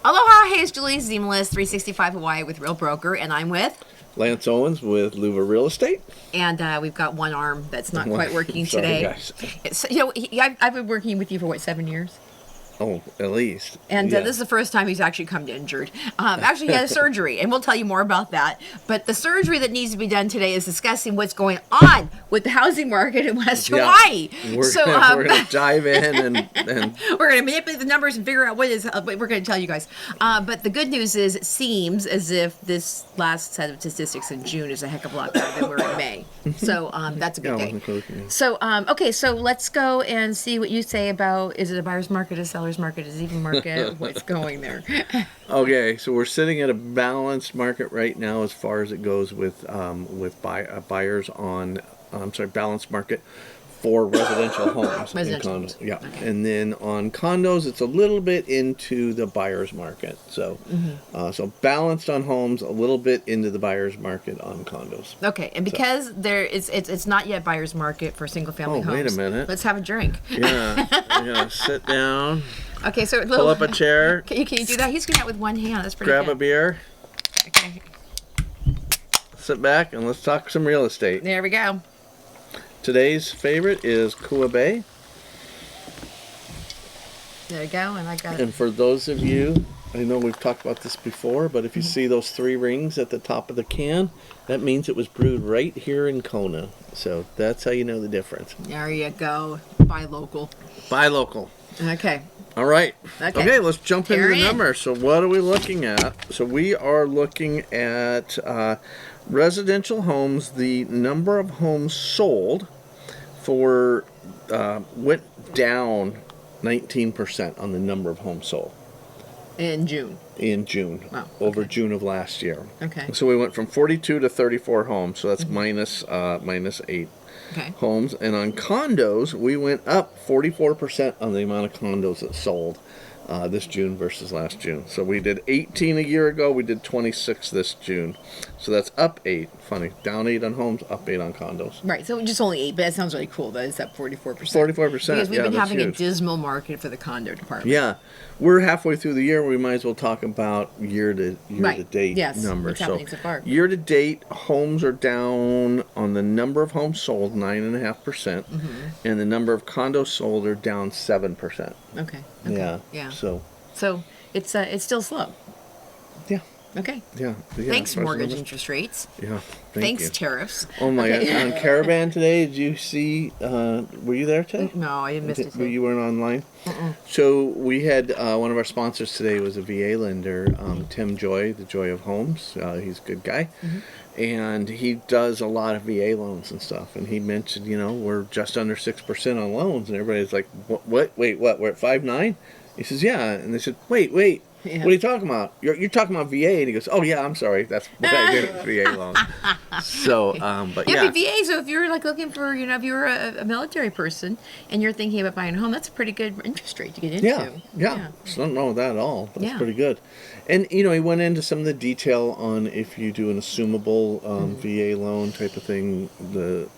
Aloha, hey, it's Julie Ziemelis, 365 Hawaii with Real Broker, and I'm with Lance Owens with LUVA Real Estate. And we've got one arm that's not quite working Sorry, today. Guys. I've been working with you for, what, 7 years? Oh, at least. And this is the first time he's actually come injured. Actually, he had a surgery, and we'll tell you more about that. But the surgery that needs to be done today is discussing what's going on with the housing market in West Hawaii. We're going to dive in and we're going to manipulate the numbers and figure out what we're going to tell you guys. But the good news is it seems as if this last set of statistics in June is a heck of a lot better than we're in May. So that's a good thing. So, okay, so let's go and see what you say about, is it a buyer's market, a seller's market, a Ziemelis market, what's going there. Okay, so we're sitting at a balanced market right now as far as it goes with buyers on, balanced market for residential homes. Residential. Yeah, okay. And then on condos, it's a little bit into the buyer's market. So, so balanced on homes, a little bit into the buyer's market on condos. Okay, and because it's not yet buyer's market for single family homes. Wait a minute. Let's have a drink. Yeah, you're gonna sit down. Okay, so pull up a chair. Can you do that? He's going out with one hand. That's pretty good. Grab a beer. Okay. Sit back and let's talk some real estate. There we go. Today's favorite is Kua Bay. There we go, and I got. And for those of you, I know we've talked about this before, but if you see those 3 rings at the top of the can, that means it was brewed right here in Kona. So that's how you know the difference. There you go. Buy local. Buy local. Okay. All right. Okay, let's jump into the numbers. So what are we looking at? So we are looking at residential homes. The number of homes sold went down 19% on the number of homes sold. In June. Wow, over June of last year. Okay. So we went from 42 to 34 homes. So that's minus 8 homes. And on condos, we went up 44% on the amount of condos that sold this June versus last June. So we did 18 a year ago. We did 26 this June. So that's up 8. Funny. Down 8 on homes, up 8 on condos. Right. So just only 8, but that sounds really cool. That is up 44%. 44%. Because we've been having a dismal market for the condo department. Yeah. We're halfway through the year. We might as well talk about year to date numbers. What's happening so far. Year to date, homes are down on the number of homes sold 9.5%, and the number of condos sold are down 7%. Okay. Yeah. So it's still slow. Yeah. Okay. Yeah. Thanks, mortgage interest rates. Yeah. Thanks, tariffs. Oh my God! On Caravan today, did you see? Were you there today? No, I missed it. You weren't online. So we had one of our sponsors today was a VA lender, Tim Joy, the Joy of Homes. He's a good guy, and he does a lot of VA loans and stuff. And he mentioned, we're just under 6% on loans, and everybody's like, "What? Wait, what? We're at 5.9?" He says, "Yeah," and they said, "Wait." Yeah. What are you talking about? You're talking about VA, and he goes, "Oh yeah, I'm sorry, that's what I did with VA loans." So, but but VA. So if you're like looking for, if you're a military person and you're thinking about buying a home, that's a pretty good interest rate to get into. Yeah. So nothing wrong with that at all. That's pretty good. And he went into some of the detail on if you do an assumable VA loan type of thing, the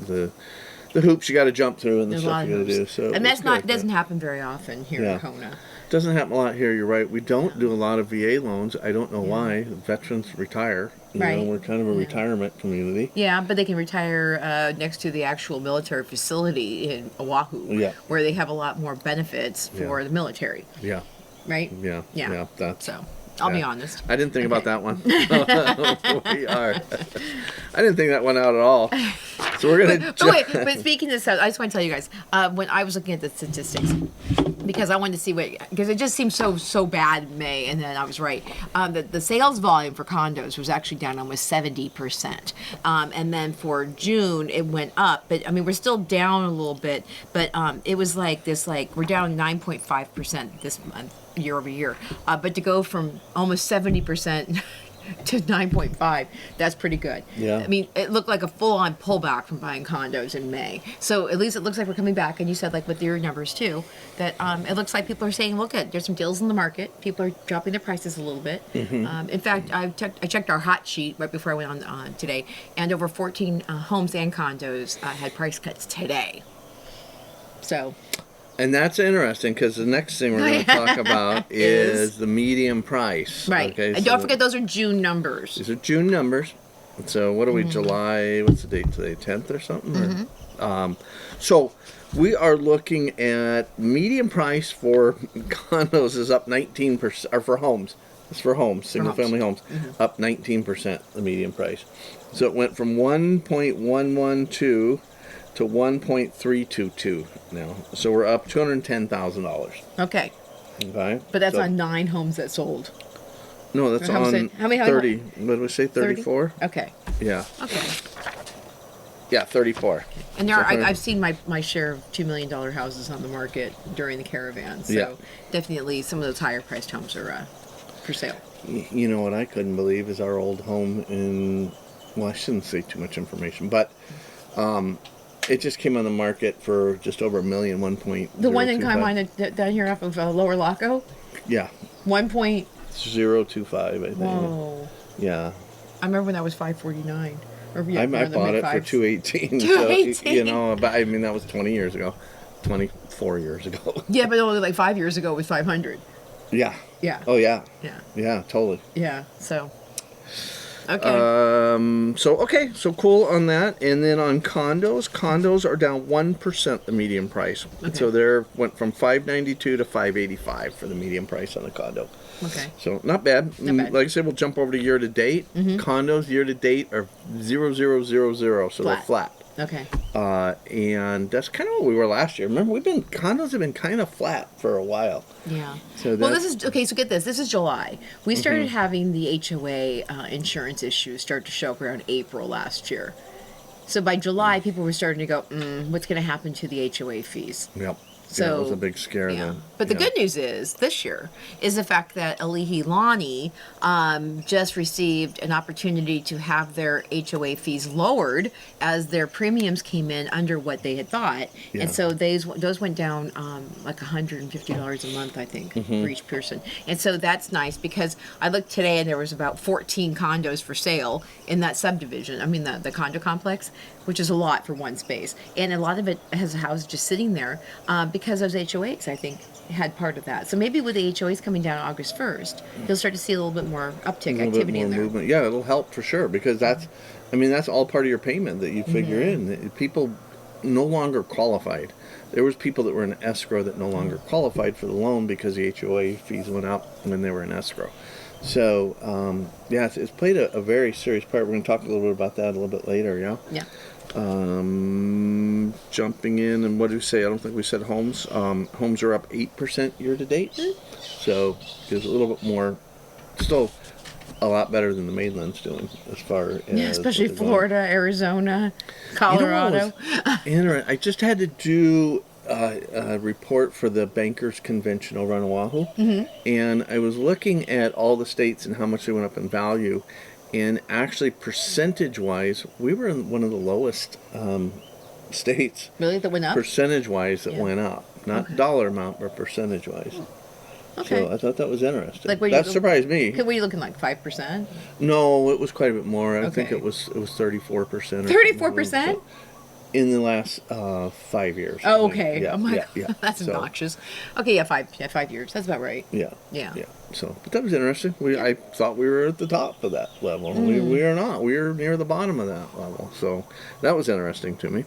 hoops you got to jump through and the stuff you got to do. So and doesn't happen very often here in Kona. Doesn't happen a lot here. You're right. We don't do a lot of VA loans. I don't know why. Veterans retire. We're kind of a retirement community. Yeah, but they can retire next to the actual military facility in Oahu, where they have a lot more benefits for the military. Yeah. Right. Yeah. That's so. I'll be honest. I didn't think about that one. We are. I didn't think that one out at all. So we're gonna. But speaking of this, I just want to tell you guys when I was looking at the statistics, because I wanted to see because it just seemed so bad in May, and then I was right. The sales volume for condos was actually down almost 70%, and then for June it went up. But I mean, we're still down a little bit, but it was like this, we're down 9.5% this month. Year over year, but to go from almost 70% to 9.5, that's pretty good. Yeah. I mean, it looked like a full-on pullback from buying condos in May. So at least it looks like we're coming back. And you said, with your numbers too, that it looks like people are saying, look, there's some deals in the market. People are dropping their prices a little bit. In fact, I checked our hot sheet right before I went on today, and over 14 homes and condos had price cuts today. So And that's interesting because the next thing we're going to talk about is the median price. Right. Okay, And so don't forget those are June numbers. these are June numbers. So what are we, July, what's the date today, 10th or something? Or, so we are looking at median price for condos is up 19%, or for homes. It's for homes, single family homes, up 19%, the median price. So it went from 1.112 to 1.322 now. So we're up $210,000. Okay. Okay. But that's So- on 9 homes that sold. No, that's How on many- 30. What did we say, 34? Okay. Yeah. Okay. Yeah, 34. And there So are, hundred- I've seen my share of $2 million houses on the market during the caravan. So Yeah. definitely some of those higher priced homes are for sale. You know what I couldn't believe is our old home in, well, I shouldn't say too much information, but it just came on the market for just over $1 million, 1.025. The one in Kaimana down here off of Lower Laco, Yeah, 1 point. 0.25, I think. Whoa! Yeah. I remember when that was 549. Or I bought it for 218. So, 218. you know, but I mean, that was 20 years ago, 24 years ago. Yeah, but only like 5 years ago it was 500. Yeah. Yeah. Oh, yeah. Yeah. Yeah, totally. Yeah. So. Okay. So cool on that. And then on condos are down 1% the median price. Okay. So there went from 592 to 585 for the median price on a condo. Okay. So not bad. Not bad. Like I said, we'll jump over to year to date. Condos year to date are 0,000, so they're flat. Okay. And that's kind of what we were last year. Remember, condos have been kind of flat for a while. Yeah. So Well, this is okay. So get this. This is July. We started having the HOA insurance issues start to show up around April last year. So by July, people were starting to go, what's going to happen to the HOA fees? Yep. So yeah, it was a big scare yeah. then. But the Yeah. good news is this year is the fact that Ali'i Lani just received an opportunity to have their HOA fees lowered as their premiums came in under what they had thought, Yeah. and so those went down like $150 a month, I think, for each person. And so that's nice because I looked today and there was about 14 condos for sale in that subdivision. I mean the condo complex, which is a lot for one space, and a lot of it has houses just sitting there because those HOAs, I think, had part of that. So maybe with the HOAs coming down August 1st, you'll start to see a little bit more uptick A little bit activity more in there. movement. Yeah, it'll help for sure because that's all part of your payment that you figure in. People no longer qualified. There was people that were in escrow that no longer qualified for the loan because the HOA fees went up when they were in escrow. So, it's played a very serious part. We're going to talk a little bit about that a little bit later, yeah? Yeah. Jumping in, and what do we say? I don't think we said homes. Homes are up 8% year to date. So, there's a little bit more, still a lot better than the mainland's doing as far as. Yeah, especially what they're going. Florida, Arizona, Colorado. Interesting. I just had to do a report for the Bankers Convention over on Oahu, and I was looking at all the states and how much they went up in value, and actually percentage-wise, we were in one of the lowest states. Really, that went up? Percentage-wise, that Yeah. went up, not dollar amount, but percentage-wise. Okay. So I thought that was interesting. Like, what that surprised me. Okay, what are you looking like, 5%? No, it was quite a bit more. I think Okay. it was 34%. 34%? In the last 5 years. Oh, okay. Yeah, Oh my yeah, God. yeah. That's So, obnoxious. Okay, yeah, 5 years. That's about right. Yeah. Yeah. Yeah. So, but that was interesting. I thought we were at the top of that level. We are not. We are near the bottom of that level. So that was interesting to me.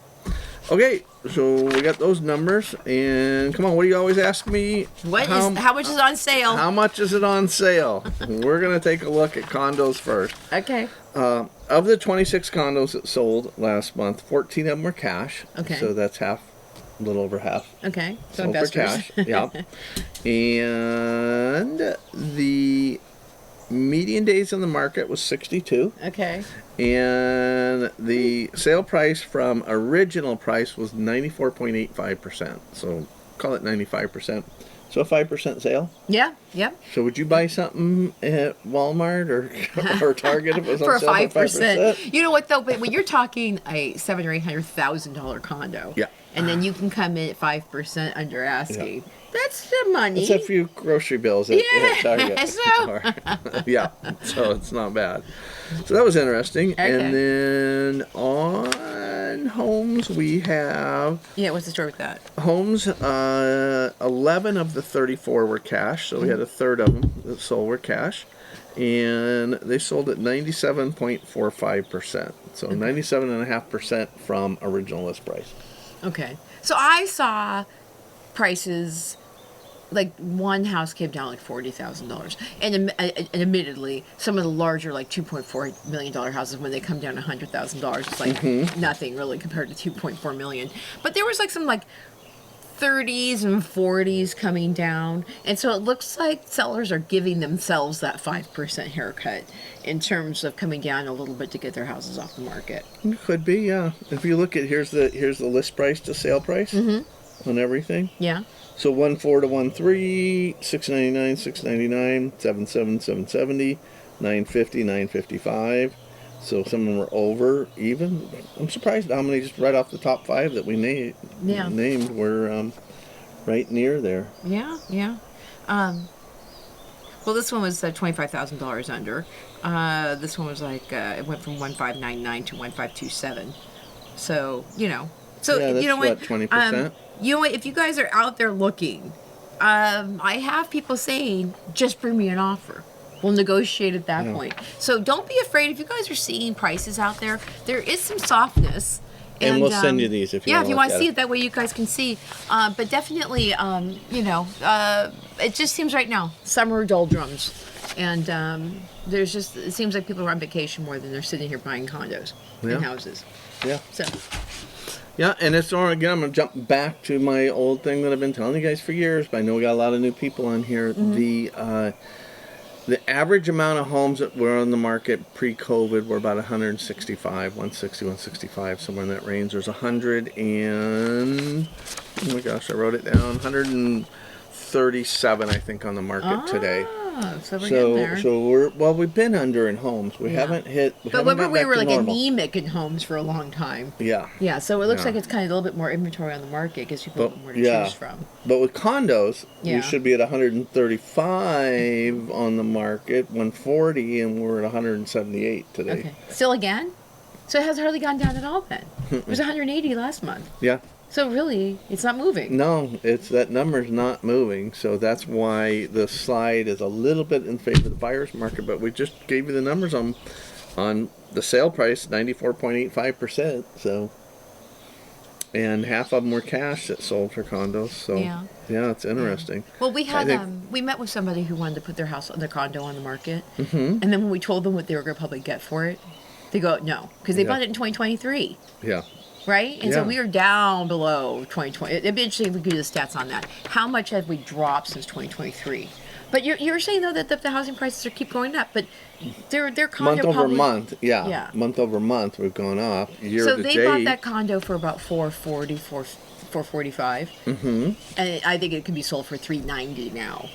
Okay, so we got those numbers, and come on, what do you always ask me? How much is on sale? How much is it on sale? We're gonna take a look at condos first. Okay. Of the 26 condos that sold last month, 14 of them were cash. Okay. So that's half, a little over half. Okay. So Sold for investors. cash. Yeah. And the median days on the market was 62. Okay. And the sale price from original price was 94.85%. So call it 95%. So a 5% sale. Yeah. Yep. So would you buy something at Walmart or Target if it was For on a sale 5%. You know what though? But when you're talking a $700,000 or $800,000 condo, Yeah. and then you can come in at 5% under asking. That's the money. It's a few grocery bills at Target. So. Yeah, so it's not bad. So that was interesting. Okay. And then on homes, we have What's the story with that? homes. 11 of the 34 were cash, so we had a third of them that sold were cash, and they sold at 97.45%. So 97.5% from original list price. Okay. So I saw prices, like one house came down like $40,000, and admittedly, some of the larger, like $2.4 million houses, when they come down $100,000, it's like nothing really compared to $2.4 million. But there was like some like 30s and 40s coming down, and so it looks like sellers are giving themselves that 5% haircut in terms of coming down a little bit to get their houses off the market. It could be, yeah. If you look at here's the list price to sale price on everything. Yeah. So 1.4 to 1.3, 6.99, 6.99, 7.7, 7.70, 9.50, 9.55. So some of them were over even. I'm surprised how many just right off the top 5 that we named were right near there. Yeah, yeah. Well, this one was $25,000 under. This one was like it went from 1.599 to 1.527. So So yeah, that's you know what? 20%. You know what? If you guys are out there looking, I have people saying, just bring me an offer. We'll negotiate at that point. So don't be afraid. If you guys are seeing prices out there, there is some softness. And we'll send you these if you want if you want to see it. That way you guys can see. But definitely, it just seems right now, summer doldrums. And it seems like people are on vacation more than they're sitting here buying condos and houses. Yeah. So. Yeah, and it's all again. I'm gonna jump back to my old thing that I've been telling you guys for years, but I know we got a lot of new people on here. The average amount of homes that were on the market pre-COVID were about 165, 160, 165, somewhere in that range. There's 100 and oh my gosh, I wrote it down. 137, I think, on the market today. So we're getting there. So we've been under in homes. We haven't hit. But remember, we were like anemic in homes for a long time. Yeah. Yeah. So it looks like it's kind of a little bit more inventory on the market, gives people more to choose from. But with condos, we should be at 135 on the market, 140, and we're at 178 today. Okay. Still again? So it has hardly gone down at all then. It was 180 last month. Yeah. So really, it's not moving. No, that number's not moving. So that's why the slide is a little bit in favor of the buyer's market. But we just gave you the numbers on the sale price, 94.85%. So, and half of them were cash that sold for condos. So yeah, it's interesting. Well, we had we met with somebody who wanted to put their condo on the market, and then when we told them what they were going to probably get for it, they go no, because they bought it in 2023. Yeah. Right? And so we are down below 2020. It'd be interesting if we could do the stats on that. How much have we dropped since 2023? But you're saying, though, that the housing prices keep going up, but they're condo month over month, month over month, we've gone up. Year so to they date, bought that condo for about $440, $445. And I think it could be sold for $390 now.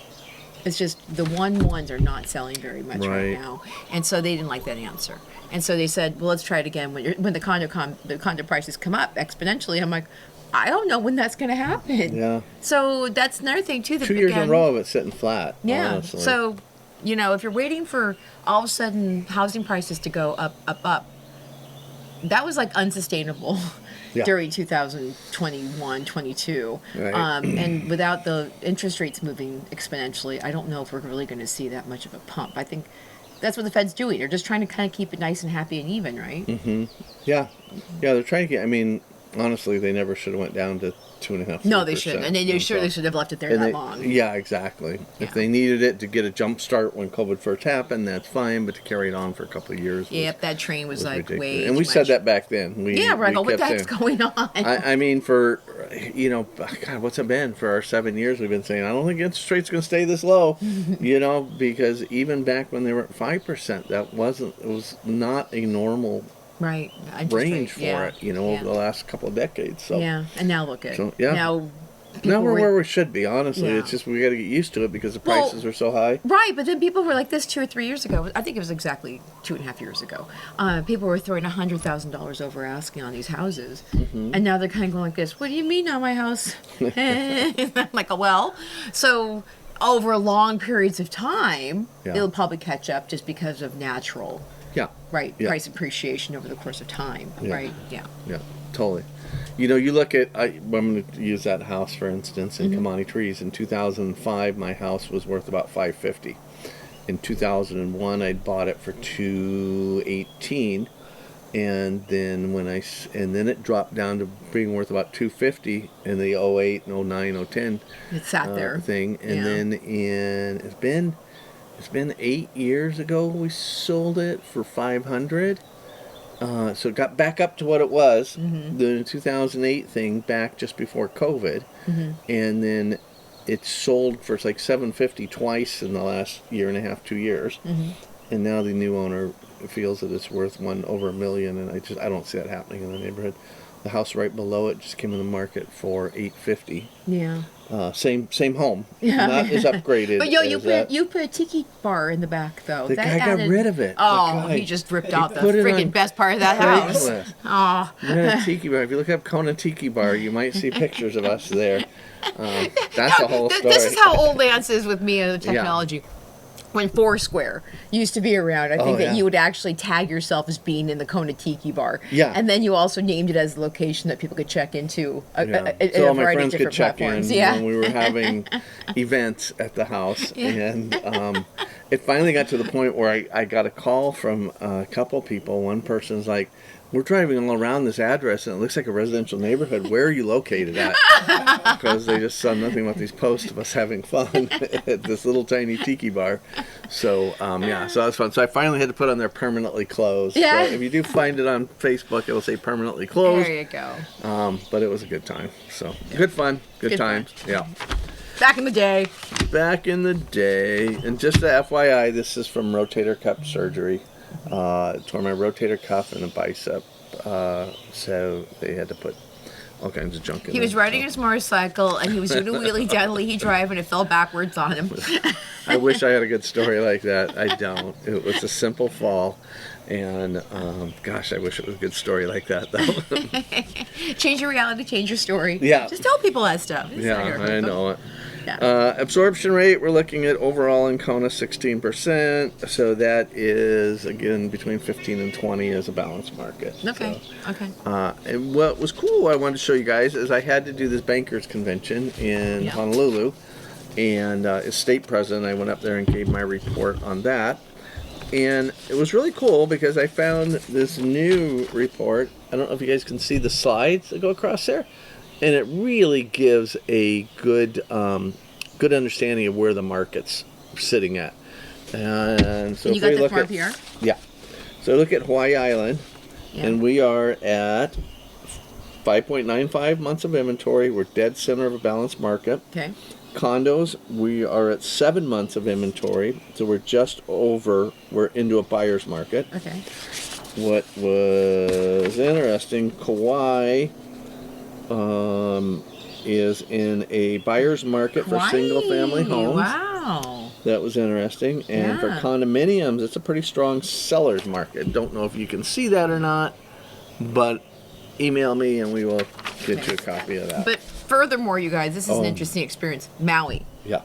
It's just the ones are not selling very much right now, and so they didn't like that answer. And so they said, well, let's try it again when the condo prices come up exponentially. I'm like, I don't know when that's going to happen. Yeah. So that's another thing too. 2 years in a row of it sitting flat. Yeah. Honestly. So, if you're waiting for all of a sudden housing prices to go up, that was like unsustainable. Yeah. During 2021, 22. Right. And without the interest rates moving exponentially, I don't know if we're really going to see that much of a pump. I think that's what the Fed's doing. They're just trying to kind of keep it nice and happy and even, right? Mm-hmm. Yeah. Yeah, they're trying to get, honestly, they never should have went down to 2.5%. No, they shouldn't. And they should have left it there that long. Yeah, exactly. Yeah. If they needed it to get a jump start when COVID first happened, that's fine. But to carry it on for a couple of years, that train was like way. And we said that back then. What the heck's going on? For God, what's it been for our 7 years? We've been saying I don't think interest rates going to stay this low. Because even back when they were at 5%, it was not a normal. Right. Range for it, over the last couple of decades. So and now look at now Now we're were- where we should be, honestly. Yeah. It's just we got to get used to it because the Well, prices are so high. Right, but then people were like this 2 or 3 years ago. I think it was exactly 2.5 years ago. People were throwing $100,000 over asking on these houses, and now they're kind of going like this. What do you mean on my house? I'm like, well, so over long periods of time, Yeah. it'll probably catch up just because of natural, Yeah. right, Yeah. price appreciation over the course of time, Yeah. right? Yeah. Yeah, totally. You know, you look at, I'm going to use that house for instance in Kamani Trees. In 2005, my house was worth about $550. In 2001, I bought it for $218, and then then it dropped down to being worth about $250 in the 08 and 09, 010 It sat there. thing, and Yeah. then it's been 8 years ago we sold it for $500. So it got back up to what it was, the 2008 thing, back just before COVID, and then it sold for like $750 twice in the last year and a half, 2 years, and now the new owner feels that it's worth over $1 million, and I don't see that happening in the neighborhood. The house right below it just came in the market for $850. Yeah. Same home, Yeah. not as upgraded. But yo, as you put a tiki bar in the back though. The guy got rid of it. Oh, The guy- he just ripped he out the put it freaking on best part of that house. Craigslist. Oh, Yeah, tiki bar. If you look up Kona Tiki Bar, you might see pictures of us there. That's the whole story. this is how old Lance is with me and the technology. When Foursquare used to be around, I think that yeah. you would actually tag yourself as being in the Kona Tiki Bar. Yeah. And then you also named it as a location that people could check into. Yeah. In So a all my variety of friends could different check platforms. in Yeah. when we were having events at the house, and it finally got to the point where I got a call from a couple people. One person's like, "We're driving all around this address, and it looks like a residential neighborhood. Where are you located at?" Because they just saw nothing but these posts of us having fun at this little tiny tiki bar. So so that was fun. So I finally had to put on there permanently closed. Yeah. So if you do find it on Facebook, it'll say permanently closed. There you go. But it was a good time. So good fun, good Good times. fun. Yeah. Back in the day. Back in the day, and just a FYI, this is from rotator cuff surgery. Tore my rotator cuff and a bicep, so they had to put all kinds of junk in He there. was riding his motorcycle and he was doing a wheelie down Leahy Drive and it fell backwards on him. I wish I had a good story like that. I don't. It was a simple fall, and gosh, I wish it was a good story like that though. Change your reality, change your story. Yeah. Just tell people that stuff. It's not Yeah, your I fault. know it. Yeah. Absorption rate, we're looking at overall in Kona 16%. So that is, again, between 15 and 20 as a balanced market. Okay. So, Okay. and what was cool, I wanted to show you guys, is I had to do this bankers convention in Yeah. Honolulu. And as state president, I went up there and gave my report on that. And it was really cool because I found this new report. I don't know if you guys can see the slides that go across there. And it really gives a good good understanding of where the market's sitting at. And so And you if got we this look from at, up here? yeah. So look at Hawaii Island, Yeah. and we are at 5.95 months of inventory. We're dead center of a balanced market. Okay. Condos, we are at 7 months of inventory, so we're into a buyer's market. Okay. What was interesting, Kauai is in a buyer's market for single family homes. Wow. That was interesting. And for Yeah. condominiums, it's a pretty strong seller's market. Don't know if you can see that or not, but email me and we will get you a copy of that. But furthermore, you guys, this is an interesting experience. Maui. Yeah,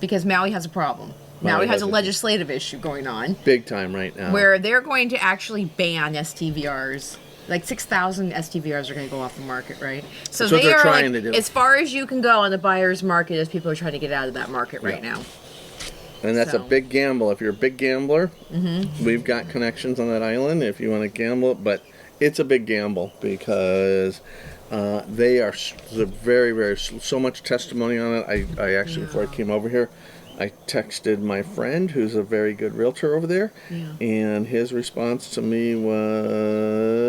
Because Maui has a problem. Maui has a legislative issue going on big time right now. where they're going to actually ban STVRs. Like 6,000 STVRs are going to go off the market, right? So That's what they they're are trying like to do. as far as you can go on the buyer's market as people are trying to get out of that market right now. And that's a So. big gamble. If you're a big gambler, we've got connections on that island if you want to gamble. But it's a big gamble because they are very, very, so much testimony on it. I actually, before I came over here, I texted my friend who's a very good realtor over there. Yeah. And his response to me was...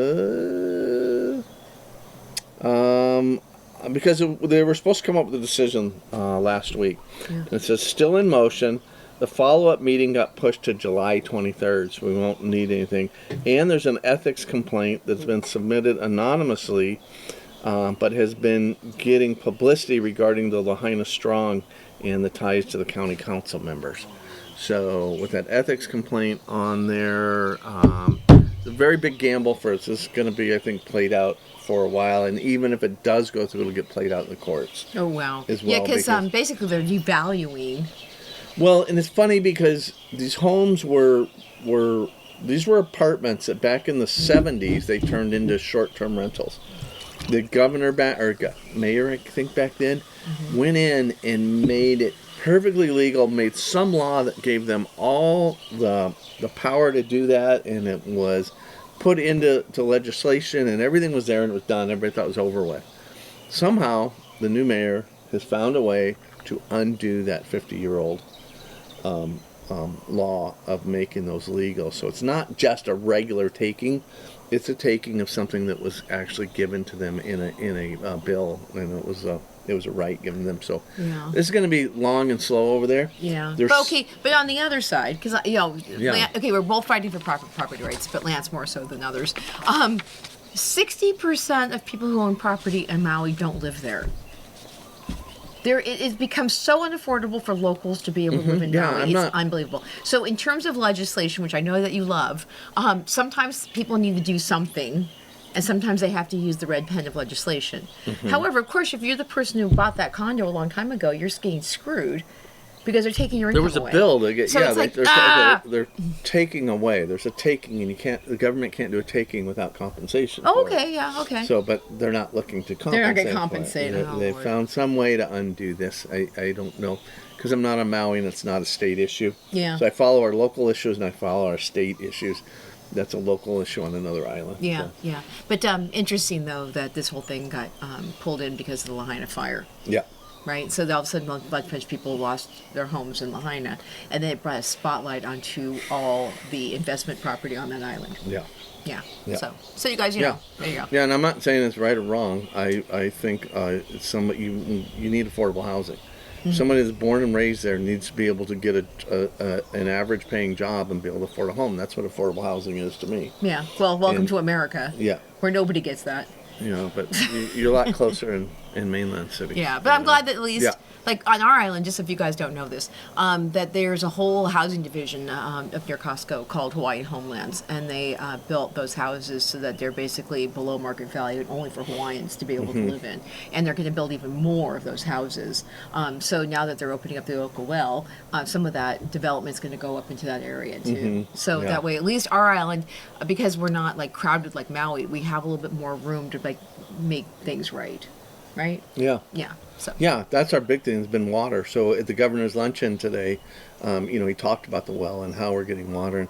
because they were supposed to come up with a decision last week. Yeah. It says, still in motion. The follow-up meeting got pushed to July 23rd, so we won't need anything. And there's an ethics complaint that's been submitted anonymously but has been getting publicity regarding the Lahaina Strong and the ties to the county council members. So with that ethics complaint on there, it's a very big gamble for us. This is going to be, I think, played out for a while, and even if it does go through, it'll get played out in the courts. Oh, wow. As well, Yeah, because basically they're devaluing. Well, and it's funny because these homes were apartments that back in the 70s they turned into short-term rentals. The mayor, I think back then, went in and made it perfectly legal, made some law that gave them all the power to do that, and it was put into legislation, and everything was there and it was done. Everybody thought it was over with. Somehow, the new mayor has found a way to undo that 50-year-old law of making those legal. So it's not just a regular taking; it's a taking of something that was actually given to them in a bill, and it was a right given them. So this is going to be long and slow over there. Yeah. But on the other side, because we're both fighting for property rights, but Lance more so than others. 60% of people who own property in Maui don't live there. It becomes so unaffordable for locals to be able to live in Maui. It's unbelievable. So in terms of legislation, which I know that you love, sometimes people need to do something, and sometimes they have to use the red pen of legislation. However, of course, if you're the person who bought that condo a long time ago, you're getting screwed because they're taking your income away. There was a bill to get, so they're taking away. There's a taking, and the government can't do a taking without compensation. Oh, okay, yeah, okay. So, but they're not looking to compensate. They're not going to compensate. They found some way to undo this. I don't know, because I'm not on Maui and it's not a state issue. Yeah. So I follow our local issues and I follow our state issues. That's a local issue on another island. Yeah, so. yeah. But interesting, though, that this whole thing got pulled in because of the Lahaina fire. Yeah. Right? So all of a sudden, a bunch of people lost their homes in Lahaina, and then it brought a spotlight onto all the investment property on that island. Yeah. Yeah. Yeah. So you guys, you know, there you go. Yeah, and I'm not saying it's right or wrong. I think you need affordable housing. Somebody that's born and raised there needs to be able to get an average paying job and be able to afford a home. That's what affordable housing is to me. Yeah. Well, welcome to America. Yeah. Where nobody gets that. You know, but you're a lot closer in mainland cities. Yeah, but I'm glad that at least, like on our island, just if you guys don't know this, that there's a whole housing division up near Costco called Hawaii and Homelands, and they built those houses so that they're basically below market value only for Hawaiians to be able to live in, and they're going to build even more of those houses. So now that they're opening up the Oka Well, some of that development's going to go up into that area too. So that way, at least our island, because we're not like crowded like Maui, we have a little bit more room to like make things right. Yeah. So. Yeah, that's our big thing. Has been water. So at the governor's luncheon today, he talked about the well and how we're getting water. And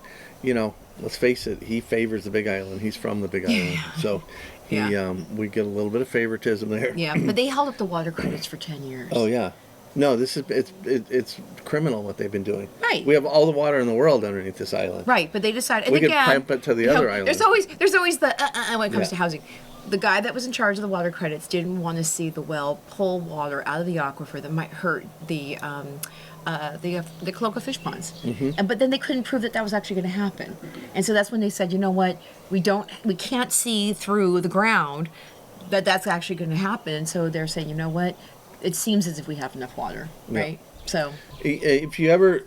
let's face it, he favors the Big Island. He's from the Big Island, so we get a little bit of favoritism there. Yeah, but they held up the water credits for 10 years. Oh yeah. No, it's criminal what they've been doing. Right. We have all the water in the world underneath this island. Right, but they decided. And we again, could pump it to the other island. There's always the when it comes to housing. The guy that was in charge of the water credits didn't want to see the well pull water out of the aquifer that might hurt the Cloaca fish ponds. But then they couldn't prove that was actually going to happen. And so that's when they said, you know what, we can't see through the ground that's actually going to happen. And so they're saying, you know what, it seems as if we have enough water, right? So if you ever,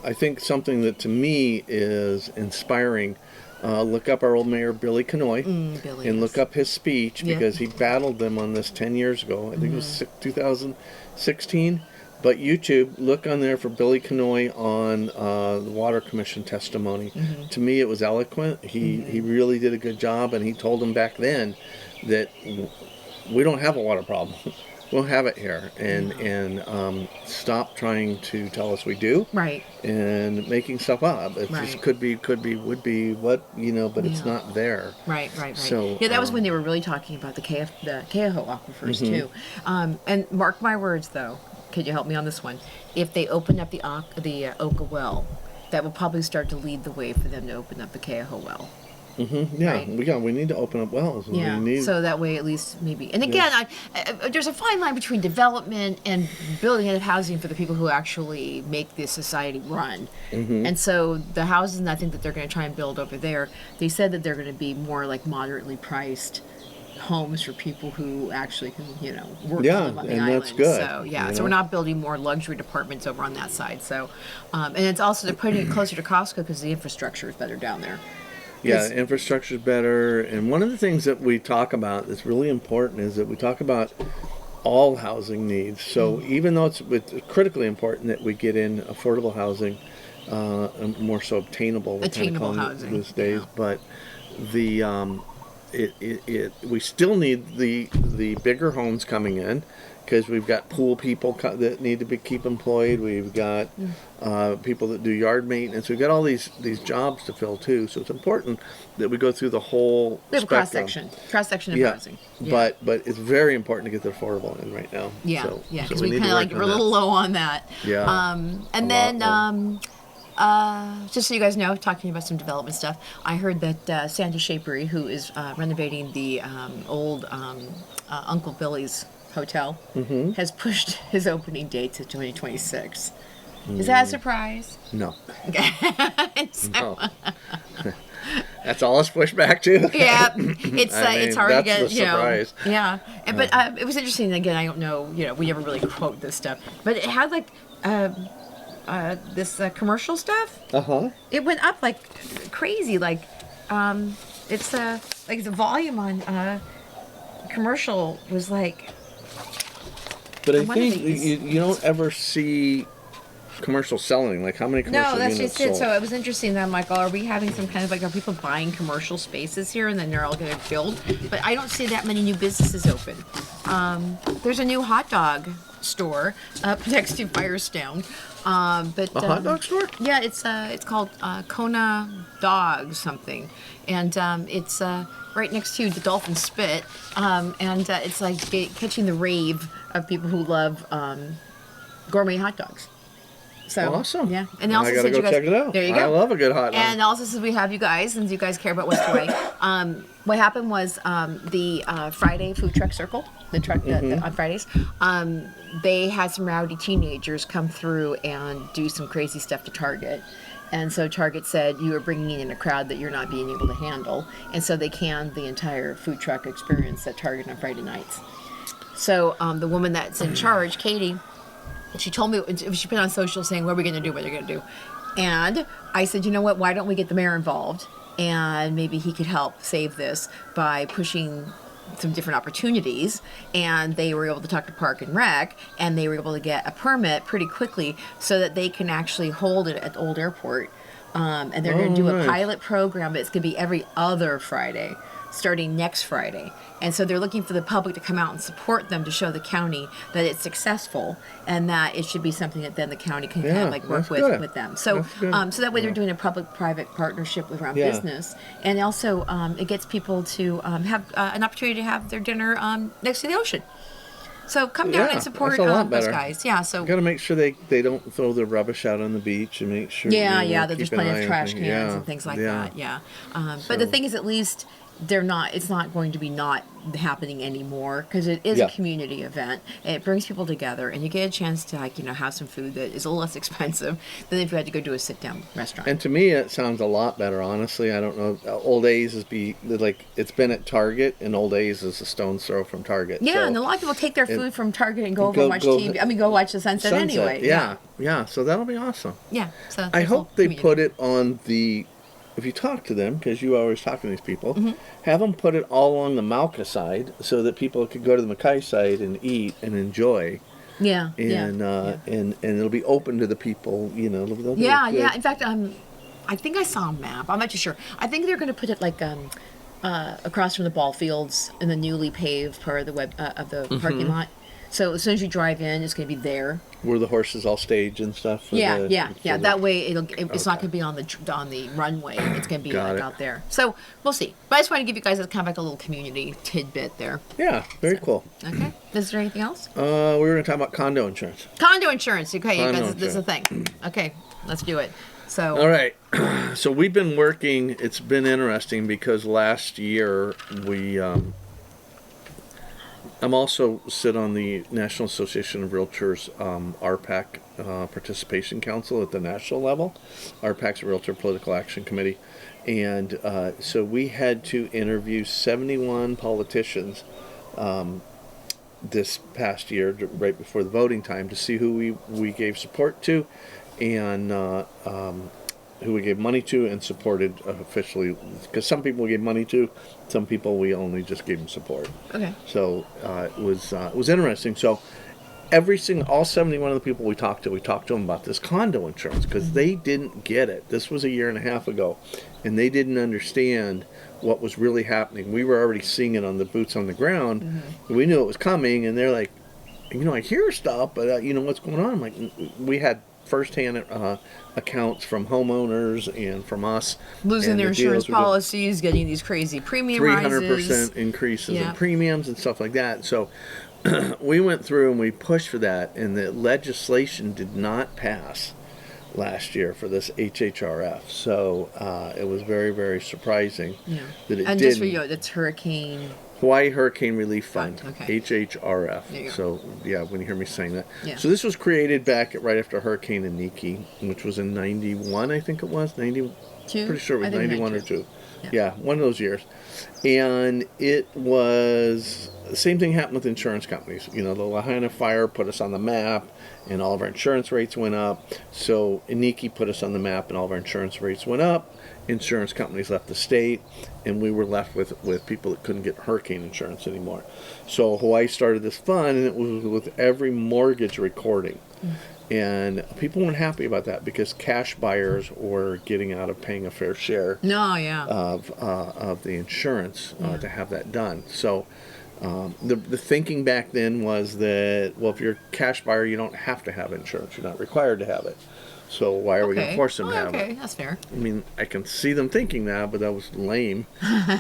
I think something that to me is inspiring. Look up our old mayor, Billy Kanoy, and look up his speech because he battled them on this 10 years ago. I think it was 2016. But YouTube, look on there for Billy Kanoy on the Water Commission testimony. To me, it was eloquent. He really did a good job, and he told them back then that we don't have a water problem. We'll have it here, and stop trying to tell us we do, right? And making stuff up. It just could be, would be, what but it's not there. Right. So that was when they were really talking about the Keaho aquifers too. And mark my words, though. Could you help me on this one? If they open up the Oka Well, that will probably start to lead the way for them to open up the Keaho Well. Yeah, right? we need to open up wells. So that way at least maybe. And again, there's a fine line between development and building of housing for the people who actually make this society run. And so the houses, I think that they're going to try and build over there, they said that they're going to be more like moderately priced homes for people who actually can, work Yeah, and live on the and island. that's good, So yeah, you so know? we're not building more luxury apartments over on that side. So, and it's also they're putting it closer to Costco because the infrastructure is better down there. Yeah, 'Cause- infrastructure's better, and one of the things that we talk about that's really important is that we talk about all housing needs. So even though it's critically important that we get in affordable housing, and more so obtainable, we're kind of Attainable calling it housing, these days, yeah. but the we still need the bigger homes coming in because we've got pool people that need to keep employed. We've got people that do yard maintenance. We've got all these jobs to fill too. So it's important that we go through the whole We have a spectrum. cross section of Yeah, housing. Yeah. but it's very important to get the affordable in right now. Yeah, so, yeah, so because we need kind to of work like on we're a that. little low on that. Yeah, And a then lot low. just so you guys know, talking about some development stuff, I heard that Sandy Shapery, who is renovating the old Uncle Billy's hotel, has pushed his opening date to 2026. Is that a surprise? No, So- no. That's all it's pushed back to. Yeah, it's I mean, it's hard to that's get, the surprise. Yeah, but it was interesting. Again, I don't know, we never really quote this stuff, but it had like this commercial stuff. It went up like crazy. Like it's like the volume on commercial was like. But I one of think these. you don't ever see commercial selling. Like how many commercial No, that's units just it. sold? So it was interesting that I'm like, are we having some kind of like, are people buying commercial spaces here and then they're all going to build? But I don't see that many new businesses open. There's a new hot dog store up next to Firestone. But A hot dog store? Yeah, it's called Kona Dog something, and it's right next to the Dolphin Spit, and it's like catching the rave of people who love gourmet hot dogs. So Awesome. yeah, and I also gotta said go you guys, check it out. There you go. I love a good hot dog. And also, since we have you guys, since you guys care about West Hawaii, what happened was the Friday food truck circle, the truck on Fridays, they had some rowdy teenagers come through and do some crazy stuff to Target. And so Target said, you are bringing in a crowd that you're not being able to handle. And so they canned the entire food truck experience at Target on Friday nights. So the woman that's in charge, Katie, she told me, she put on social saying, what are we going to do, what are we going to do? And I said, you know what, why don't we get the mayor involved? And maybe he could help save this by pushing some different opportunities. And they were able to talk to Park and Rec, and they were able to get a permit pretty quickly so that they can actually hold it at the old airport. And they're going to do a pilot program. It's going to be every other Friday, starting next Friday. And so they're looking for the public to come out and support them to show the county that it's successful and that it should be something that then the county can kind Yeah, of like work that's good. with them. So That's good. so that way they're doing a public-private partnership around Yeah. business. And also it gets people to have an opportunity to have their dinner next to the ocean. So come down Yeah, and support that's a lot those better. guys. Yeah, so Got to make sure they don't throw their rubbish out on the beach and make sure. yeah, you know, that there's keep an plenty eye of on trash things. cans Yeah, and things like yeah. that. Yeah, but the So- thing is, at least it's not going to be not happening anymore because it is Yeah. a community event. And it brings people together, and you get a chance to have some food that is a little less expensive than if you had to go to a sit-down restaurant. And to me, it sounds a lot better. Honestly, I don't know. Old A's it's been at Target, and Old A's is a stone's throw from Target. yeah, so and a lot of people take their food from Target and go over go- and watch go- TV. I mean, go watch the sunset anyway. Yeah. So that'll be awesome. Yeah. So I there's a hope they community. put it on the. If you talk to them, because you always talk to these people, Mm-hmm. have them put it all on the Mauka side so that people could go to the Mackay side and eat and enjoy. Yeah. And and it'll be open to the people. They'll be Yeah, good- yeah. In fact, I think I saw a map. I'm not too sure. I think they're going to put it like across from the ball fields in the newly paved part of the Mm-hmm. parking lot. So as soon as you drive in, it's going to be there. where the horses all stage and stuff. for Yeah, the- yeah. for the- That way, it's not going to be on the runway. It's going to be Got like it. out there. So we'll see. But I just want to give you guys kind of like a little community tidbit there. Yeah, very cool. Okay. Is there anything else? We were going to talk about condo insurance. Condo insurance. Okay, you Condo guys, this is a thing. Okay, let's do it. So. All right. So we've been working. It's been interesting because last year we. I'm also sit on the National Association of Realtors RPAC Participation Council at the national level. RPAC's a Realtor Political Action Committee, And so we had to interview 71 politicians this past year, right before the voting time, to see who we gave support to, and who we gave money to and supported officially. Because some people we gave money to, some people we only just gave them support. Okay. So it was interesting. So all 71 of the people we talked to them about this condo insurance, because they didn't get it. This was a year and a half ago, and they didn't understand what was really happening. We were already seeing it on the boots on the ground. Mm-hmm. We knew it was coming, and they're like, I hear stuff, but what's going on? I'm like, we had firsthand accounts from homeowners and from us losing their insurance policies, getting these crazy premium 300% increases in premiums and stuff like that. So we went through and we pushed for that, and the legislation did not pass last year for this HHRF. So it was very, very surprising that it didn't. And just for you, that's Hurricane... Hawaii Hurricane Relief Fund, okay. HHRF. So, when you hear me saying that. Yeah. So this was created back right after Hurricane Iniki, which was in 91, I think it was. 92? Pretty sure it was 91 or 2. Yeah, one of those years. And it was... The same thing happened with insurance companies. The Lahaina fire put us on the map, and all of our insurance rates went up. So Iniki put us on the map, and all of our insurance rates went up. Insurance companies left the state, and we were left with people that couldn't get hurricane insurance anymore. So Hawaii started this fund, and it was with every mortgage recording. And people weren't happy about that because cash buyers were getting out of paying a fair share of the insurance to have that done. So the thinking back then was that, well, if you're a cash buyer, you don't have to have insurance. You're not required to have it. So why are we going to force them to have it? Okay, that's fair. I mean, I can see them thinking that, but that was lame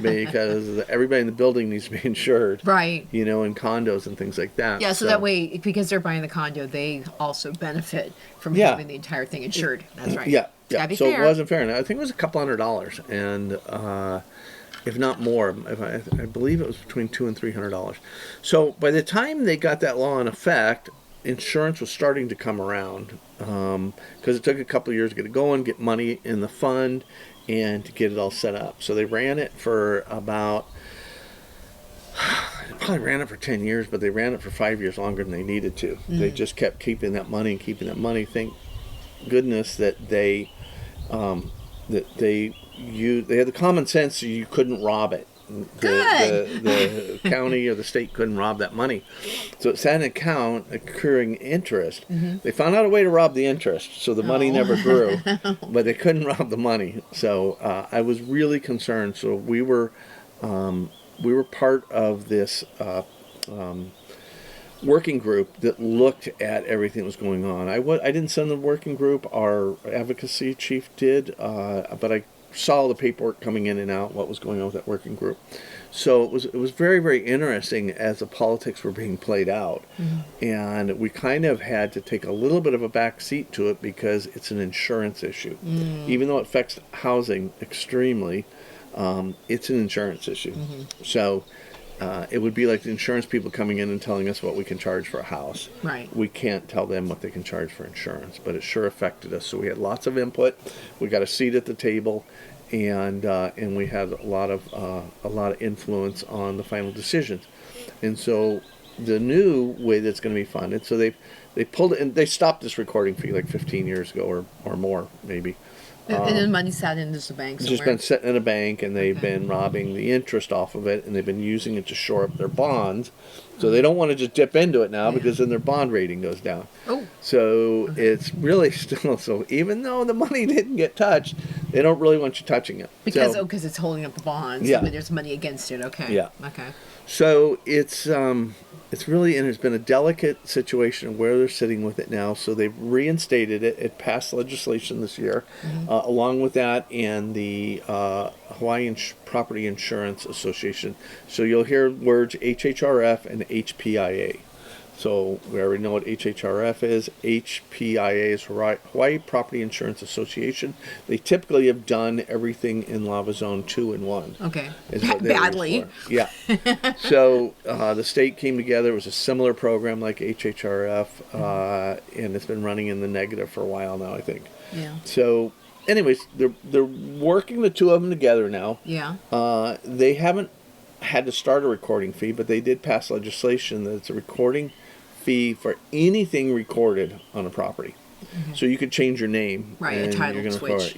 because everybody in the building needs to be insured. Right. In condos and things like that. Yeah, so that way, because they're buying the condo, they also benefit from having the entire thing insured. That's right. Yeah. It's gotta be so fair. It wasn't fair. And I think it was a couple $100, and if not more, I believe it was between $200 and $300. So by the time they got that law in effect, insurance was starting to come around, because it took a couple of years to get it going, get money in the fund, and to get it all set up. So they ran it for about, they probably ran it for 10 years, but they ran it for 5 years longer than they needed to. They just kept keeping that money. Thank goodness that they had the common sense so you couldn't rob it. The county or the state couldn't rob that money. So it sat in an account accruing interest. They found out a way to rob the interest, so the money never grew, but they couldn't rob the money. So I was really concerned. So we were part of this working group that looked at everything that was going on. I didn't send the working group. Our advocacy chief did, but I saw the paperwork coming in and out, what was going on with that working group. So it was very, very interesting as the politics were being played out. And we kind of had to take a little bit of a back seat to it because it's an insurance issue. Even though it affects housing extremely, it's an insurance issue. So it would be like the insurance people coming in and telling us what we can charge for a house. Right. We can't tell them what they can charge for insurance, but it sure affected us. So we had lots of input. We got a seat at the table, and we had a lot of influence on the final decisions. And so the new way that's going to be funded, so they pulled it, and they stopped this recording fee like 15 years ago or more maybe. And then money sat in the bank somewhere. It's just been sitting in a bank, and they've been robbing the interest off of it, and they've been using it to shore up their bonds. So they don't want to just dip into it now because then their bond rating goes down. So it's really still, so even though the money didn't get touched, they don't really want you touching it. Because it's holding up the bonds. Yeah. But there's money against it. Okay. Yeah. Okay. So it's really, and it's been a delicate situation where they're sitting with it now. So they've reinstated it. It passed legislation this year. Along with that, and the Hawaii Property Insurance Association. So you'll hear words HHRF and HPIA. So we already know what HHRF is. HPIA is Hawaii Property Insurance Association. They typically have done everything in Lava Zone 2 and 1. Okay. Is what they badly. Yeah. So the state came together. It was a similar program like HHRF, and it's been running in the negative for a while now, I think. Yeah. So anyways, they're working the two of them together now. Yeah. They haven't had to start a recording fee, but they did pass legislation that it's a recording fee for anything recorded on a property. Okay. So you could change your name. Right, and a title you're gonna switch.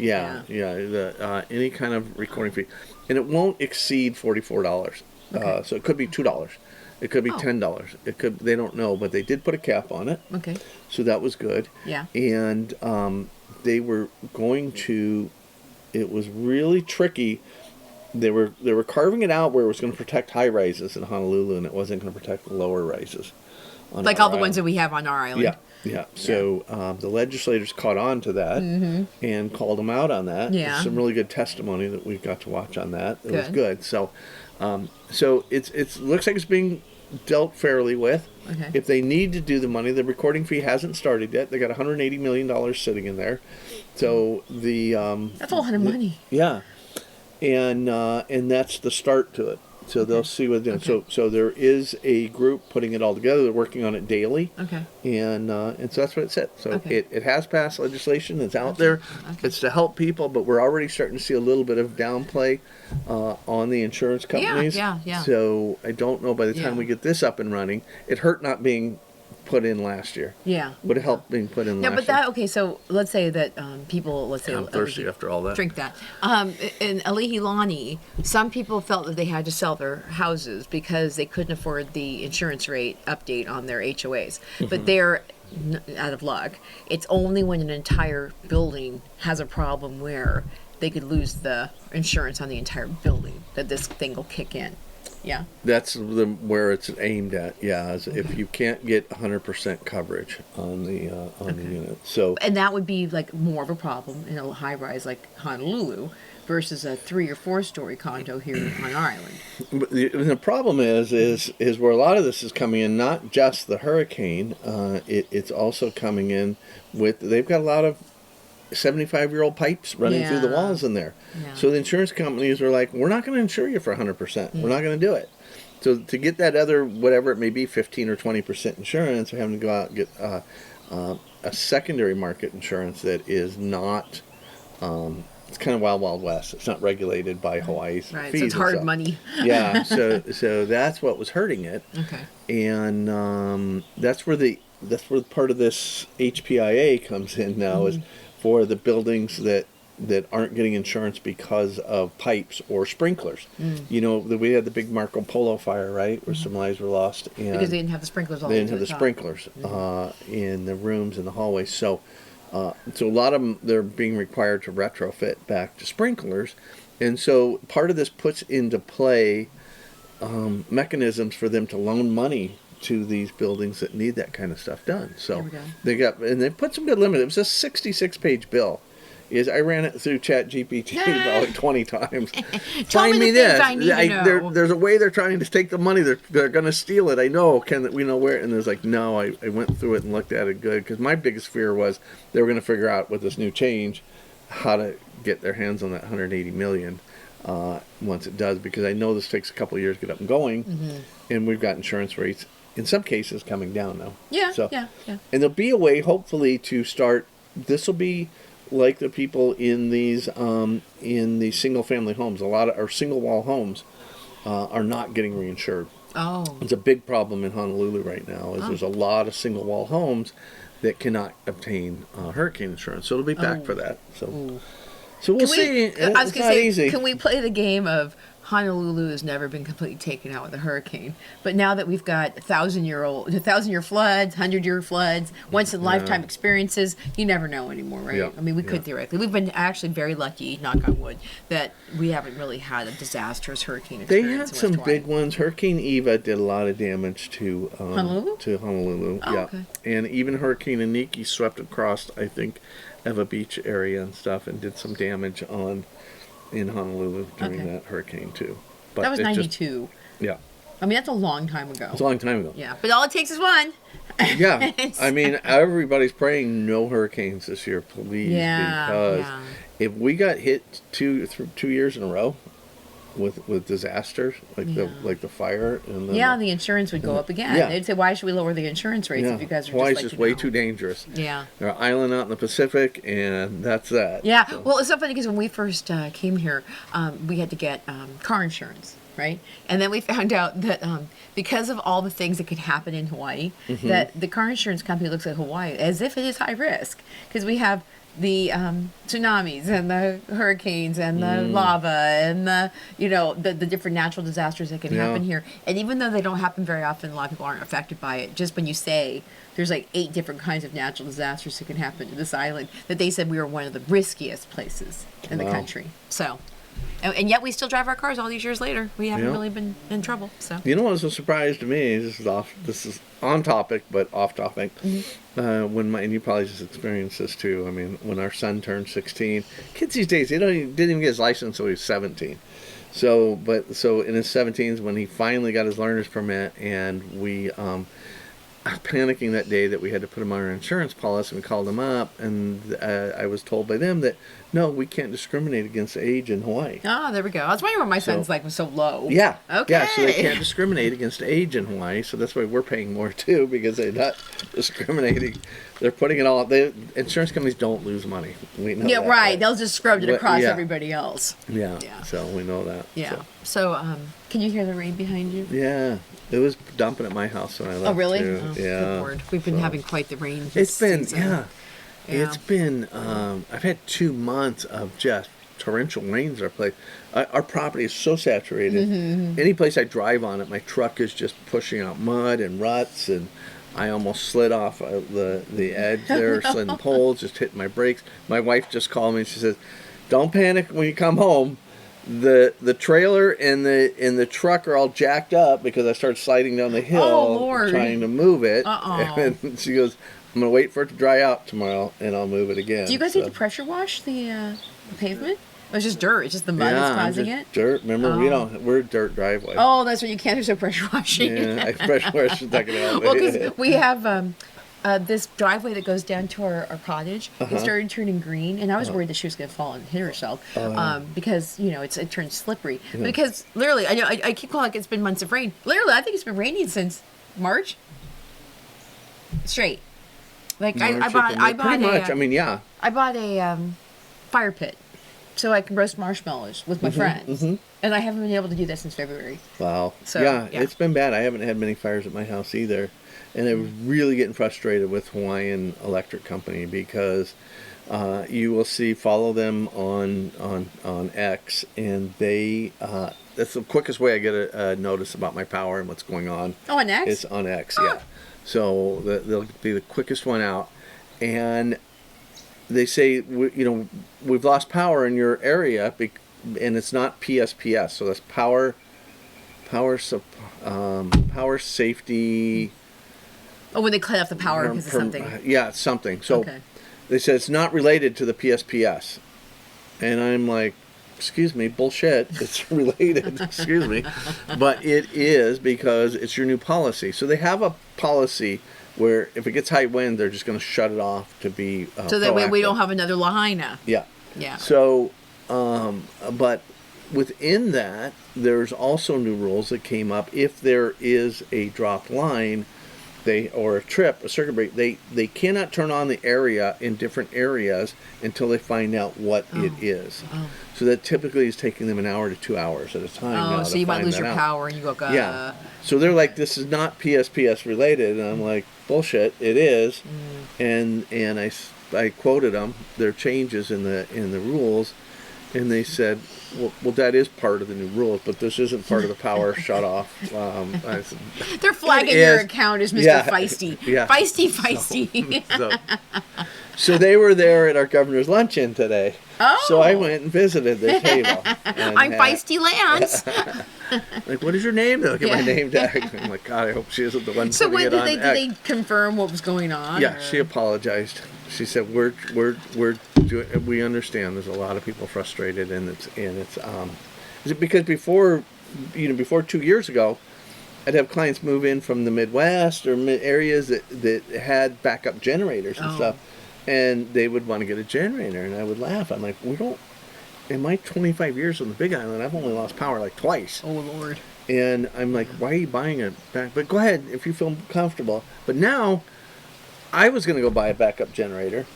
any kind of recording fee. And it won't exceed $44. Okay. So it could be $2. It could be Oh. $10. It could, they don't know, but they did put a cap on it. Okay. So that was good. Yeah. And they were going to, it was really tricky. They were carving it out where it was going to protect high rises in Honolulu, and it wasn't going to protect lower rises. Like all the ones that we have on our island. Yeah, yeah. So the legislators caught on to that and called them out on that. Yeah. There's some really good testimony that we've got to watch on that. It was Good. good. So, so it's looks like it's being dealt fairly with. Okay. If they need to do the money, the recording fee hasn't started yet. They got $180 million sitting in there. So the That's a lot of money. yeah, and that's the start to it. So they'll see what they're doing. So there is a group putting it all together. They're working on it daily. Okay. And so that's what it said. So Okay. it has passed legislation. It's out there. Okay. It's to help people, but we're already starting to see a little bit of downplay on the insurance companies. yeah. So I don't know by the time Yeah. we get this up and running. It hurt not being put in last year. Yeah. Would have helped being put in Yeah, last but year. that okay. So let's say that people, let's say, I'm thirsty after all that. drink that. In Alihilani, some people felt that they had to sell their houses because they couldn't afford the insurance rate update on their HOAs. But they're out of luck. It's only when an entire building has a problem where they could lose the insurance on the entire building that this thing will kick in. Yeah. That's where it's aimed at. Yeah, is if you can't get 100% coverage on the unit. So And that would be like more of a problem in a high rise like Honolulu versus a 3 or 4 story condo here on our island. but the problem is where a lot of this is coming in. Not just the hurricane. It's also coming in with they've got a lot of 75-year-old pipes running through the Yeah. walls in there. Yeah. So the insurance companies are like, we're not going to insure you for 100%. We're not going to do it. So to get that other, whatever it may be, 15 or 20% insurance, they're having to go out and get a secondary market insurance that is not, it's kind of wild, wild west. It's not regulated by Hawaii's Right. fees. So it's and hard stuff. money. Yeah. So that's what was hurting it. Okay. And that's where part of this HPIA comes in now is for the buildings that aren't getting insurance because of pipes or sprinklers. You know, we had the big Marco Polo fire, right, where some lives were lost, and Because they didn't have the sprinklers all they the didn't have the top. sprinklers in the rooms and the hallways. So a lot of them, they're being required to retrofit back to sprinklers, and so part of this puts into play mechanisms for them to loan money to these buildings that need that kind of stuff done. So There we go. they put some good limit. It was a 66-page bill. I ran it through ChatGPT about like 20 times. Tell me the things I need to know. There's a way they're trying to take the money. They're going to steal it. I know. We know where? And there's like, no. I went through it and looked at it good because my biggest fear was they were going to figure out with this new change how to get their hands on that 180 million once it does, because I know this takes a couple of years to get up and going, and we've got insurance rates in some cases coming down now. Yeah, So, yeah. and there'll be a way, hopefully, to start. This will be like the people in these single-family homes. A lot of or single-wall homes are not getting reinsured. Oh. It's a big problem in Honolulu right now. There's a lot of single-wall homes that cannot obtain hurricane insurance. So it'll be back for that. So we'll see. I was It's gonna not say, easy. can we play the game of Honolulu has never been completely taken out with a hurricane, but now that we've got 1,000-year floods, 100-year floods, once-in-a-lifetime experiences, you never know anymore, right? Yeah, I mean, we could theoretically. We've been actually very lucky, knock on wood, that we haven't really had a disastrous hurricane They experience. had some in West big Hawaii. ones. Hurricane Eva did a lot of damage to Honolulu? To Honolulu, Oh, yeah. okay. And even Hurricane Iniki swept across, I think, Eva Beach area and stuff, and did some damage in Honolulu during Okay. that hurricane too. But That was it just- 92. yeah, I mean, that's a long time ago. it's a long time ago. Yeah, but all it takes is one. Yeah, I mean, everybody's praying no hurricanes this year, please, Yeah, because yeah. if we got hit 2 years in a row, with disasters like the fire and the insurance would go up again. Yeah. They'd say, why should we lower the insurance rates if you guys are Hawaii's just just way too dangerous. Yeah. They're an island out in the Pacific, and that's that. Yeah. So. Well, it's so funny because when we first came here, we had to get car insurance, right? And then we found out that because of all the things that could happen in Hawaii, that the car insurance company looks at Hawaii as if it is high risk because we have the tsunamis and the hurricanes and the lava and the different natural disasters that can happen here. And even though they don't happen very often, a lot of people aren't affected by it. Just when you say there's like 8 different kinds of natural disasters that can happen to this island, that they said we were one of the riskiest places in the country. So, and yet we still drive our cars all these years later. We haven't really been in trouble. So you know what was a surprise to me? This is on topic but off topic. And you probably just experienced this too. I mean, when our son turned 16, kids these days didn't even get his license until he was 17. So in his 17s when he finally got his learner's permit, and we panicking that day that we had to put him on our insurance policy. We called him up, and I was told by them that no, we can't discriminate against age in Hawaii. Oh, there we go. That's why my son's was so low. Yeah. Okay. Yeah, so they can't discriminate against age in Hawaii, so that's why we're paying more too, because they're not discriminating. They're putting it all. Insurance companies don't lose money. We know that, right. They'll just scrub it across yeah. everybody else. Yeah. So we know that. Yeah. So, can you hear the rain behind you? Yeah. It was dumping at my house when I left. Oh, really? Too. Oh, yeah. good Lord. We've been having quite the rain. It's been, season. It's been, I've had 2 months of just torrential rains in our place. Our property is so saturated. Any place I drive on it, my truck is just pushing out mud and ruts, and I almost slid off the edge there, sliding poles, just hitting my brakes. My wife just called me and she says, don't panic when you come home. The trailer and the truck are all jacked up because I started sliding down the hill trying to move it. And she goes, I'm going to wait for it to dry out tomorrow, and I'll move it again. Do you guys need to pressure wash the pavement? Or it's just dirt? It's just the mud that's causing it? Dirt. Remember, we're a dirt driveway. Oh, that's what you can't do, so pressure washing. Yeah, I pressure wash is not going to help. Well, because we have this driveway that goes down to our cottage. It started turning green, and I was worried that she was going to fall and hit herself because, it turned slippery. But because, literally, I know I keep calling like it's been months of rain. Literally, I think it's been raining since March. Straight. Like I bought pretty much. I mean, yeah. I bought a fire pit so I can roast marshmallows with my friends, and I haven't been able to do that since February. Wow. So yeah, it's been bad. I haven't had many fires at my house either, and I was really getting frustrated with Hawaiian Electric Company because you will follow them on X, and they that's the quickest way I get a notice about my power and what's going on. Oh, on X? It's on X, yeah. So they'll be the quickest one out, and they say we've lost power in your area, and it's not PSPS, so that's power safety. Oh, when they cut off the power because of something. Yeah, it's something. So they said it's not related to the PSPS, and I'm like, excuse me, bullshit. It's related, excuse me. But it is because it's your new policy. So they have a policy where if it gets high wind, they're just going to shut it off to be so that way we don't have another Lahaina. Yeah. Yeah. So, but within that, there's also new rules that came up. If there is a dropped line, or a circuit break, they cannot turn on the area in different areas until they find out what it is. So that typically is taking them an hour to 2 hours at a time. Now so you might lose your power and you go, yeah. So they're like, this is not PSPS related, and I'm like, bullshit, it is. And I quoted them their changes in the rules, and they said, well, that is part of the new rules, but this isn't part of the power shut off. They're flagging your account as Mr. Feisty. Yeah. Feisty. So they were there at our governor's luncheon today. Oh. So I went and visited their table. I'm Feisty Lance. Like, what is your name? They look at my name tag. I'm like, God, I hope she isn't the one so putting it on. Did they confirm what was going on? Yeah, she apologized. She said, we understand there's a lot of people frustrated, and it's because before 2 years ago, I'd have clients move in from the Midwest or areas that had backup generators and stuff, and they would want to get a generator, and I would laugh. I'm like, in my 25 years on the Big Island, I've only lost power like twice. Oh, Lord. And I'm like, why are you buying a back? But go ahead if you feel comfortable. But now, I was going to go buy a backup generator.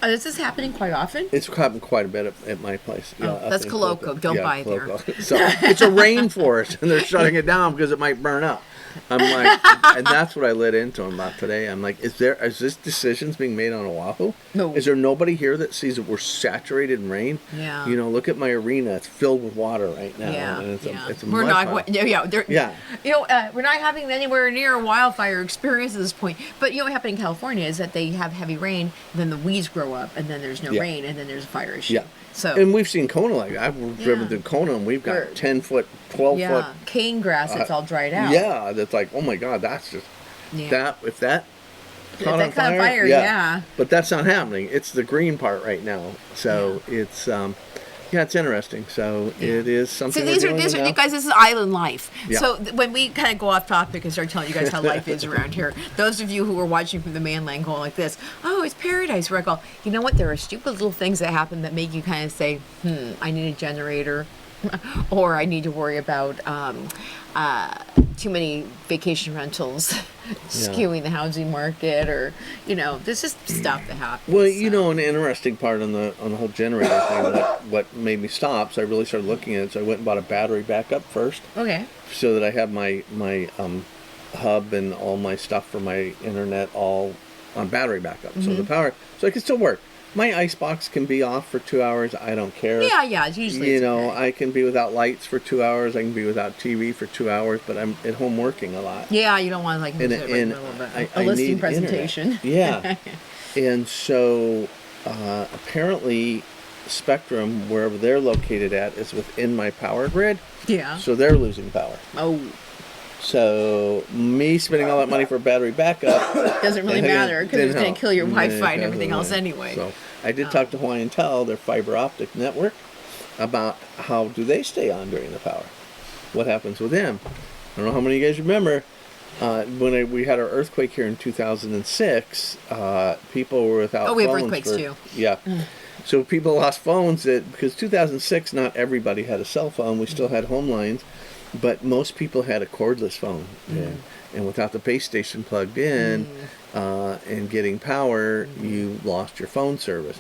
Is this happening quite often? It's happened quite a bit at my place. Oh, that's Coloco. Don't buy it there. So it's a rainforest, and they're shutting it down because it might burn up. I'm like, and that's what I lit into them about today. I'm like, is this decisions being made on Oahu? No. Is there nobody here that sees that we're saturated in rain? Yeah. You know, look at my arena; it's filled with water right now. Yeah. And it's a we're mud not. pile. Yeah. You know, we're not having anywhere near a wildfire experience at this point. But you know what happened in California is that they have heavy rain, then the weeds grow up, and then there's no rain, and then there's a fire issue. Yeah. So. And we've seen Kona like that. I've driven through Kona, and we've got 10-foot, 12-foot. Cane grass. It's all dried out. Yeah, that's like, oh my God, that's just that. If that caught on fire, yeah. But that's not happening. It's the green part right now. So it's it's interesting. So it is something. So these are you guys. This is island life. Yeah. So when we kind of go off topic and start telling you guys how life is around here, those of you who are watching from the mainland going like this, oh, it's paradise. Where I go, you know what? There are stupid little things that happen that make you kind of say, I need a generator, or I need to worry about too many vacation rentals skewing the housing market, or there's just stuff that happens. Well, an interesting part on the whole generator thing, what made me stop, so I really started looking at it. So I went and bought a battery backup first. Okay. So that I have my hub and all my stuff for my internet all on battery backup. Mm-hmm. So the power, so it can still work. My icebox can be off for 2 hours. I don't care. Yeah. It's usually okay. I can be without lights for 2 hours. I can be without TV for 2 hours. But I'm at home working a lot. Yeah, you don't want to use it right in the middle of a listing presentation. Internet. Yeah, and so apparently Spectrum, wherever they're located at, is within my power grid. Yeah. So they're losing power. Oh. So me spending all that money for battery backup doesn't really matter because it's going to kill your Wi-Fi and everything else anyway. So I did talk to Hawaii and their fiber optic network, about how do they stay on during the power. What happens with them? I don't know how many of you guys remember when we had our earthquake here in 2006. People were without. Oh, we have phones earthquakes too. Yeah. So people lost phones because 2006, not everybody had a cell phone. We still had home lines. But most people had a cordless phone, and without the base station plugged in and getting power, you lost your phone service.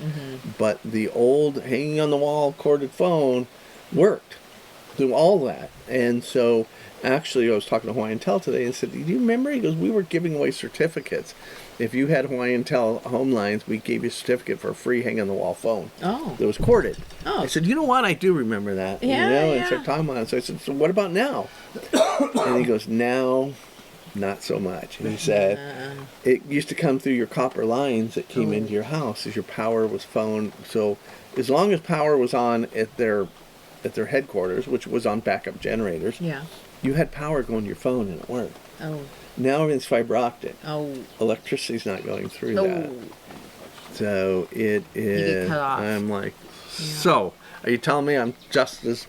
But the old hanging on the wall corded phone worked through all that. And so actually I was talking to Hawaii and today and said, do you remember? He goes, we were giving away certificates. If you had Hawaii and home lines, we gave you a certificate for a free hang-on-the-wall phone. Oh. That was corded. Oh. I said, you know what? I do remember that. Yeah, And started talking about it. So I said, so what about now? And he goes, now, not so much. And he said, it used to come through your copper lines that came into your house as your power was phone. So as long as power was on at their headquarters, which was on backup generators, you had power going to your phone and it worked. Oh. Now everything's fiber optic. Oh. Electricity's not going through that. So it is. You get cut off. I'm like, so are you telling me I'm just as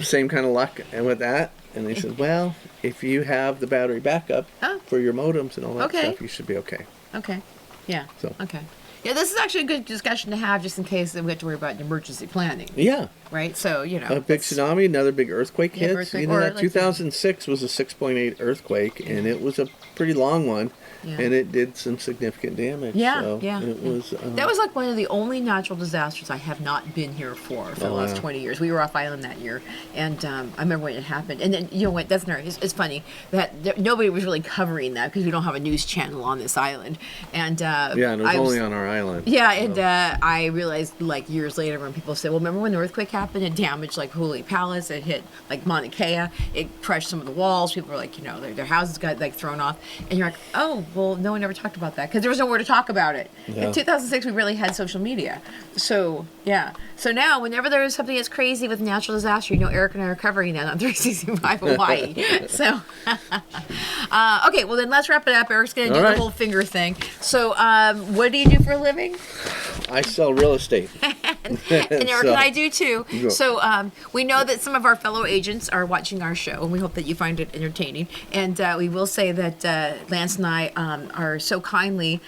same kind of luck and with that? And they said, well, if you have the battery backup for your modems and all that stuff, you should be okay. Okay. Yeah. So. Okay. Yeah, this is actually a good discussion to have just in case we have to worry about emergency planning. Yeah. Right? So, a big tsunami, another big earthquake hits. That 2006 was a 6.8 earthquake, and it was a pretty long one. Yeah. And it did some significant damage. Yeah, so it was. That was like one of the only natural disasters I have not been here for the last 20 years. We were off island that year, and I remember when it happened. And then what? That's not. It's funny that nobody was really covering that because we don't have a news channel on this island. And and it was only on our island. Yeah, and I realized like years later when people said, "Well, remember when the earthquake happened? It damaged like Huli Palace. It hit like Mauna Kea. It crushed some of the walls. People were like, their houses got like thrown off." And you're like, "Oh." Well, no one ever talked about that because there was nowhere to talk about it. Yeah. In 2006, we really had social media. So, yeah. So now, whenever there is something that's crazy with natural disaster, Eric and I are covering that on 365 Hawaii. So, okay, well, then let's wrap it up. Eric's going to do the whole finger thing. So, what do you do for a living? I sell real estate. And Eric So- and I do too. Yeah. So we know that some of our fellow agents are watching our show, and we hope that you find it entertaining. And we will say that Lance and I are so kindly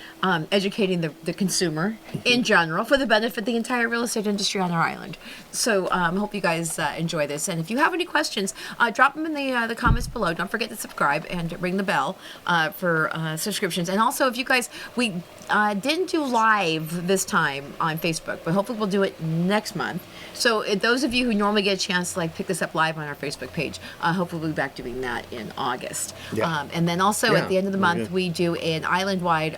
educating the consumer in general for the benefit of the entire real estate industry on our island. So I hope you guys enjoy this. And if you have any questions, drop them in the comments below. Don't forget to subscribe and ring the bell for subscriptions. And also, if you guys, we didn't do live this time on Facebook, but hopefully we'll do it next month. So those of you who normally get a chance to pick this up live on our Facebook page, hopefully we'll be back doing that in August. Yeah. And then also Yeah, at the end of the we're month, good. we do an island-wide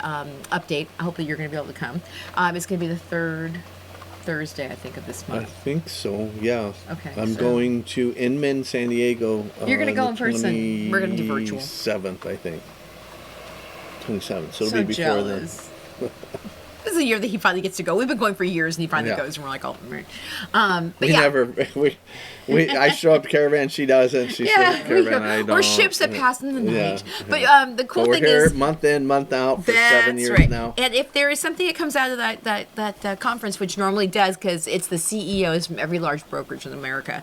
update. Hopefully you're going to be able to come. It's going to be the third Thursday, I think, of this I month. think so. Yeah. Okay, I'm so- going to Inman, San Diego. You're gonna go in person. We're gonna do virtual. 27th, I think. 27th. So it'll So be before jealous. This is the year that he finally gets to go. We've been going for years, and he finally Yeah. goes, and we're like, oh, right. But We yeah. never. I show up to caravan. She doesn't. She shows up to caravan. I don't. We're ships that pass in the night. Yeah, But yeah. the cool But we're thing here is, month in, month out for that's 7 years right. now. And if there is something that comes out of that conference, which normally does, because it's the CEOs from every large brokerage in America,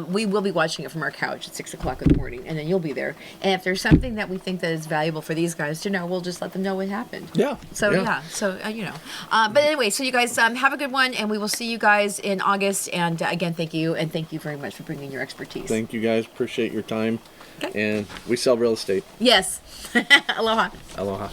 we will be watching it from our couch at 6 o'clock in the morning, and then you'll be there. And if there's something that we think that is valuable for these guys to know, we'll just let them know what happened. Yeah. So but anyway, so you guys have a good one, and we will see you guys in August. And again, thank you very much for bringing your expertise. Thank you guys. Appreciate your time. Okay. And we sell real estate. Yes. Aloha. Aloha.